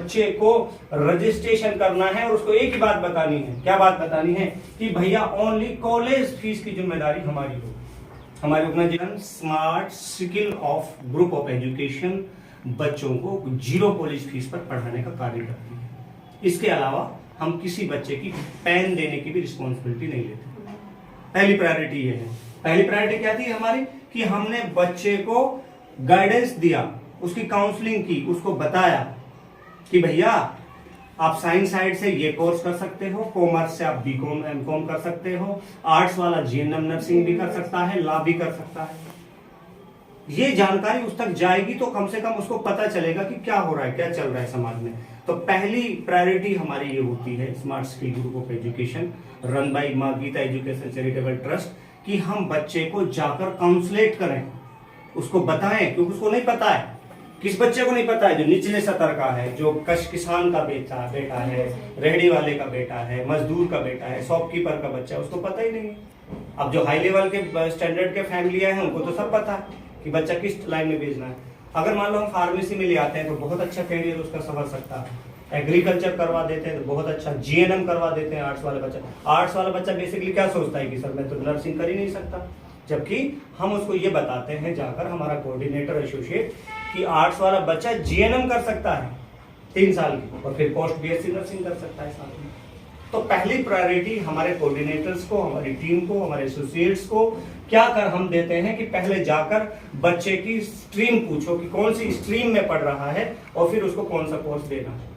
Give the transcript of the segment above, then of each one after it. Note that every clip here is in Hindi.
बच्चे को रजिस्ट्रेशन करना है और उसको एक ही बात बतानी है। क्या बात बतानी है? कि भैया ओनली कॉलेज फीस की जिम्मेदारी हमारी हो। हमारी organisation smart skill of group of education बच्चों को 0 कॉलेज फीस पर पढ़ाने का कार्य करती है। इसके अलावा हम किसी बच्चे की पेन देने की भी रिस्पॉन्सिबिलिटी नहीं लेते। पहली प्रायोरिटी ये है। पहली प्रायोरिटी क्या थी हमारी? कि हमने बच्चे को गाइडेंस दिया, उसकी काउंसलिंग की, उसको बताया कि भैया आप साइंस साइड से ये कोर्स कर सकते हो, कॉमर्स से आप बीकॉम एमकॉम कर सकते हो, आर्ट्स वाला जीएनएम नर्सिंग भी कर सकता है, लॉ भी कर सकता है। ये जानकारी उस तक जाएगी तो कम से कम उसको पता चलेगा कि क्या हो रहा है, क्या चल रहा है समाज में। तो पहली प्रायोरिटी हमारी ये होती है smart skill group of education run by मां गीता एजुकेशन चैरिटेबल ट्रस्ट, कि हम बच्चे को जाकर काउंसलेट करें, उसको बताएं, क्योंकि उसको नहीं पता है। किस बच्चे को नहीं पता है? जो निचले स्तर का है, जो किसान का बेटा है, रेहड़ी वाले का बेटा है, मजदूर का बेटा है, शॉपकीपर का बच्चा, उसको पता ही नहीं है। अब जो हाई लेवल के स्टैंडर्ड के फैमिलियां हैं उनको तो सब पता है कि बच्चा किस लाइन में भेजना है। अगर मान लो हम फार्मेसी में ले आते हैं तो बहुत अच्छा कैरियर उसका संवर सकता है। एग्रीकल्चर करवा देते हैं तो बहुत अच्छा, जीएनएम करवा देते हैं आर्ट्स वाला बच्चा। आर्ट्स वाला बच्चा बेसिकली क्या सोचता है कि सर मैं तो नर्सिंग कर ही नहीं सकता, जबकि हम उसको ये बताते हैं जाकर हमारा कोऑर्डिनेटर एसोसिएट कि आर्ट्स वाला बच्चा जीएनएम कर सकता है 3 साल की, और फिर पोस्ट बीएससी नर्सिंग कर सकता है साथ में। तो पहली प्रायोरिटी हमारे कोऑर्डिनेटर्स को, हमारी टीम को, हमारे एसोसिएट्स को क्या कर हम देते हैं कि पहले जाकर बच्चे की स्ट्रीम पूछो कि कौन सी स्ट्रीम में पढ़ रहा है और फिर उसको कौन सा कोर्स देना है,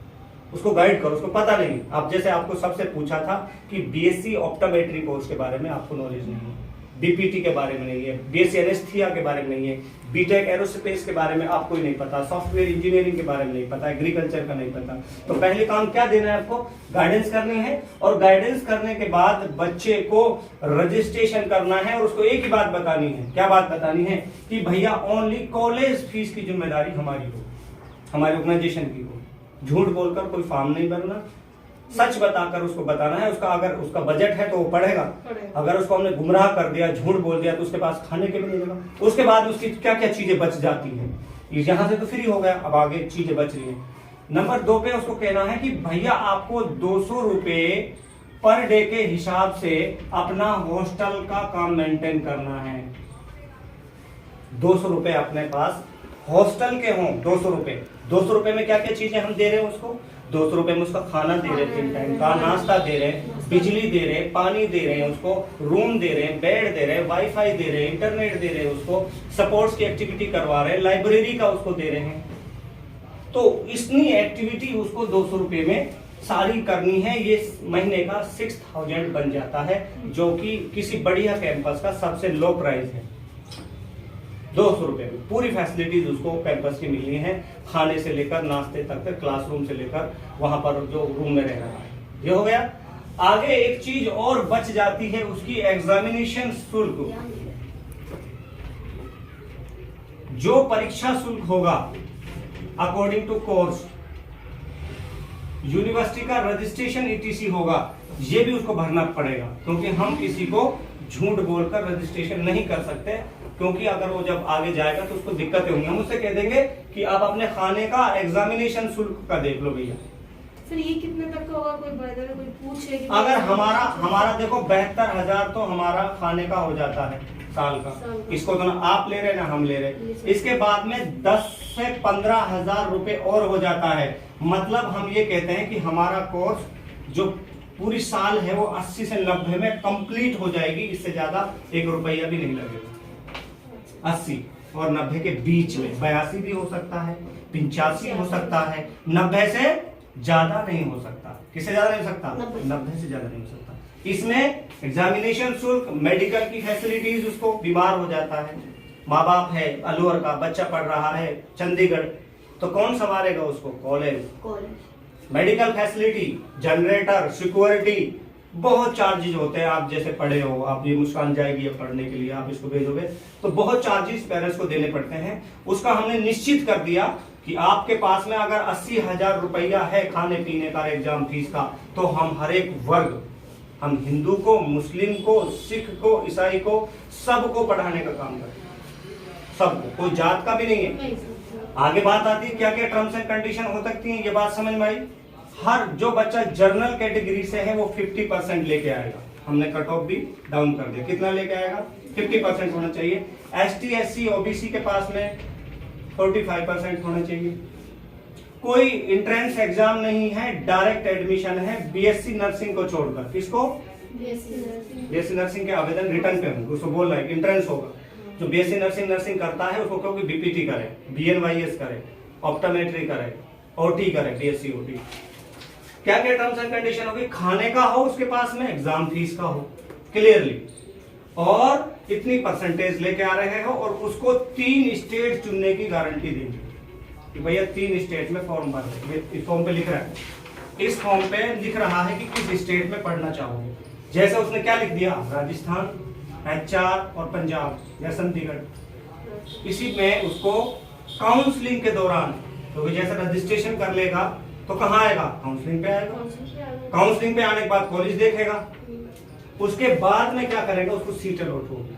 उसको गाइड करो। उसको पता नहीं, अब जैसे आपको सबसे पूछा था कि बीएससी ऑप्टोमेट्री कोर्स के बारे में आपको नॉलेज नहीं है, बीपीटी के बारे में नहीं है, बीएससी एनेस्थीसिया के बारे में नहीं है, बीटेक एरोस्पेस के बारे में आपको ही नहीं पता, सॉफ्टवेयर इंजीनियरिंग के बारे में नहीं पता, एग्रीकल्चर का नहीं पता। तो पहले काम क्या देना है आपको? गाइडेंस करनी है, और गाइडेंस करने के बाद बच्चे को रजिस्ट्रेशन करना है और उसको एक ही बात बतानी है। क्या बात बतानी है? कि भैया ओनली कॉलेज फीस की जिम्मेदारी हमारी हो, हमारी ऑर्गेनाइजेशन की हो। झूठ बोलकर कोई फॉर्म नहीं भरना, सच बताकर उसको बताना है। उसका अगर उसका बजट है तो वो पढ़ेगा, अगर उसको हमने गुमराह कर दिया, झूठ बोल दिया, तो उसके पास खाने के भी नहीं देगा। उसके बाद उसकी क्या क्या चीजें बच जाती हैं, यहाँ से तो फ्री हो गया, अब आगे चीजें बच रही है। नंबर 2 पे उसको कहना है कि भैया आपको 200 रुपए पर डे के हिसाब से अपना हॉस्टल का काम मेंटेन करना है। 200 रुपए अपने पास हॉस्टल के हों, 200 रुपए। 200 रुपए में क्या क्या चीजें हम दे रहे हैं उसको? 200 रुपए में उसका खाना दे रहे हैं, 3 टाइम का नाश्ता दे रहे हैं, बिजली दे रहे हैं, पानी दे रहे हैं, उसको रूम दे रहे हैं, बेड दे रहे हैं, वाईफाई दे रहे हैं, इंटरनेट दे रहे हैं, उसको सपोर्ट्स की एक्टिविटी करवा रहे हैं, लाइब्रेरी का उसको दे रहे हैं। तो इतनी एक्टिविटी उसको 200 रुपए में सारी करनी है। ये महीने का 6000 बन जाता है, जो कि किसी बढ़िया कैंपस का सबसे लो प्राइस है। 200 रुपए में पूरी फैसिलिटीज उसको कैंपस की मिलनी है, खाने से लेकर नाश्ते तक, क्लासरूम से लेकर वहां पर जो रूम में रह रहा है। ये हो गया। आगे एक चीज और बच जाती है, उसकी एग्जामिनेशन शुल्क। जो परीक्षा शुल्क होगा अकॉर्डिंग टू कोर्स, यूनिवर्सिटी का रजिस्ट्रेशन ईटीसी होगा, ये भी उसको भरना पड़ेगा, क्योंकि हम किसी को झूठ बोलकर रजिस्ट्रेशन नहीं कर सकते, क्योंकि अगर वो जब आगे जाएगा तो उसको दिक्कतें होंगी। हम उससे कह देंगे कि आप अपने खाने का एग्जामिनेशन शुल्क का देख लो भैया। सर ये कितने तक का होगा? कोई पूछे कि अगर हमारा देखो 72,000 तो हमारा खाने का हो जाता है साल का। इसको तो ना आप ले रहे ना हम ले रहे। इसके बाद में 10 से 15,000 रुपए और हो जाता है। मतलब हम ये कहते हैं कि हमारा कोर्स जो पूरी साल है वो 80 से 90 में कंप्लीट हो जाएगी, इससे ज्यादा 1 रुपया भी नहीं लगेगा। 80 और 90 के बीच में, 82 भी हो सकता है, 85 हो सकता है, 90 से ज्यादा नहीं हो सकता। किससे ज्यादा नहीं हो सकता? 90 से ज्यादा नहीं हो सकता। इसमें एग्जामिनेशन शुल्क, मेडिकल की फैसिलिटीज, उसको बीमार हो जाता है, माँ बाप है, अलवर का बच्चा पढ़ रहा है चंडीगढ़, तो कौन संभालेगा उसको? College. Medical facility, generator, security, बहुत चार्जेस होते हैं। आप जैसे पढ़े हो, आप ये मुस्कान जाएगी पढ़ने के लिए, आप इसको भेजोगे तो बहुत चार्जेस पेरेंट्स को देने पड़ते हैं। उसका हमने निश्चित कर दिया कि आपके पास में अगर 80,000 रुपया है खाने पीने का, एग्जाम फीस का, तो हम हर एक वर्ग, हम हिंदू को, मुस्लिम को, सिख को, ईसाई को, सबको पढ़ाने का काम करते हैं। सबको, कोई जात का भी नहीं है। आगे बात आती है क्या क्या टर्म्स एंड कंडीशन हो सकती हैं, ये बात समझ में आई। हर जो बच्चा जर्नल कैटेगरी से है वो 50% लेके आएगा, हमने कट ऑफ भी डाउन कर दिया, कितना लेके आएगा 50% होना चाहिए। ST SC OBC के पास में 45% होना चाहिए। कोई एंट्रेंस एग्जाम नहीं है, डायरेक्ट एडमिशन है BSc नर्सिंग को छोड़कर। किसको? BSc नर्सिंग के आवेदन रिटर्न पे होंगे, उसको बोल रहा है एंट्रेंस होगा। जो BSc नर्सिंग करता है उसको क्योंकि BPT करे, BNYS करे, ऑप्टोमेट्री करे, OT करे, BSc OT। क्या क्या टर्म्स एंड कंडीशन होगी? खाने का हो उसके पास में, एग्जाम फीस का हो क्लियरली, और इतनी परसेंटेज लेके आ रहे हो, और उसको 3 स्टेट चुनने की गारंटी देंगे कि भैया 3 स्टेट में फॉर्म भर दे। इस फॉर्म पे लिख रहा है, इस फॉर्म पे लिख रहा है कि किस स्टेट में पढ़ना चाहोगे। जैसे उसने क्या लिख दिया, राजस्थान, HR और पंजाब या चंडीगढ़। इसी में उसको काउंसलिंग के दौरान, तो जैसे रजिस्ट्रेशन कर लेगा तो कहाँ आएगा, काउंसलिंग पे आएगा। काउंसलिंग पे आने के बाद कॉलेज देखेगा, उसके बाद में क्या करेगा, उसको सीट अलॉट होगी।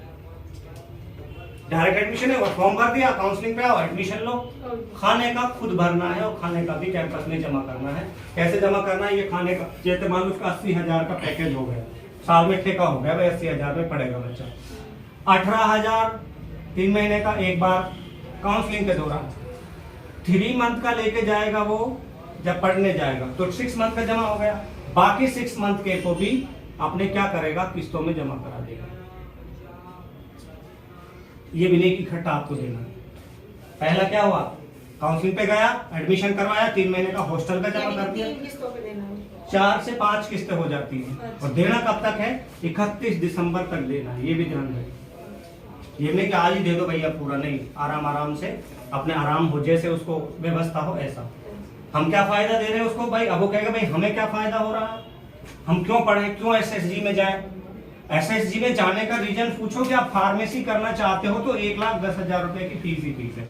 डायरेक्ट एडमिशन है, फॉर्म भर दिया, काउंसलिंग पे आओ, एडमिशन लो। खाने का खुद भरना है, और खाने का भी कैंपस में जमा करना है। कैसे जमा करना है, ये खाने का, जैसे मान लो उसका 80,000 का पैकेज हो गया, साल में ठेका हो गया, भाई 80,000 में पड़ेगा बच्चा। 18,000 3 महीने का एक बार काउंसलिंग के दौरान, 3 मंथ का लेके जाएगा वो जब पढ़ने जाएगा, तो 6 मंथ का जमा हो गया। बाकी 6 मंथ के को भी आपने क्या करेगा, किस्तों में जमा करा देगा। ये भी नहीं कि इकट्ठा आपको देना। पहला क्या हुआ, काउंसलिंग पे गया, एडमिशन करवाया, 3 महीने का हॉस्टल का जमा कर दिया, 4 से 5 किस्तें हो जाती हैं। और देना कब तक है, 31 दिसंबर तक देना है, ये भी ध्यान रखें। ये नहीं कि आज ही दे दो भैया पूरा, नहीं, आराम आराम से, अपने आराम हो, जैसे उसको व्यवस्था हो ऐसा। हम क्या फायदा दे रहे हैं उसको भाई, अब वो कहेगा भाई हमें क्या फायदा हो रहा है, हम क्यों पढ़े, क्यों SSG में जाए। SSG में जाने का रीजन पूछो कि आप फार्मेसी करना चाहते हो तो 1,10,000 रुपए की फीस ही फीस है।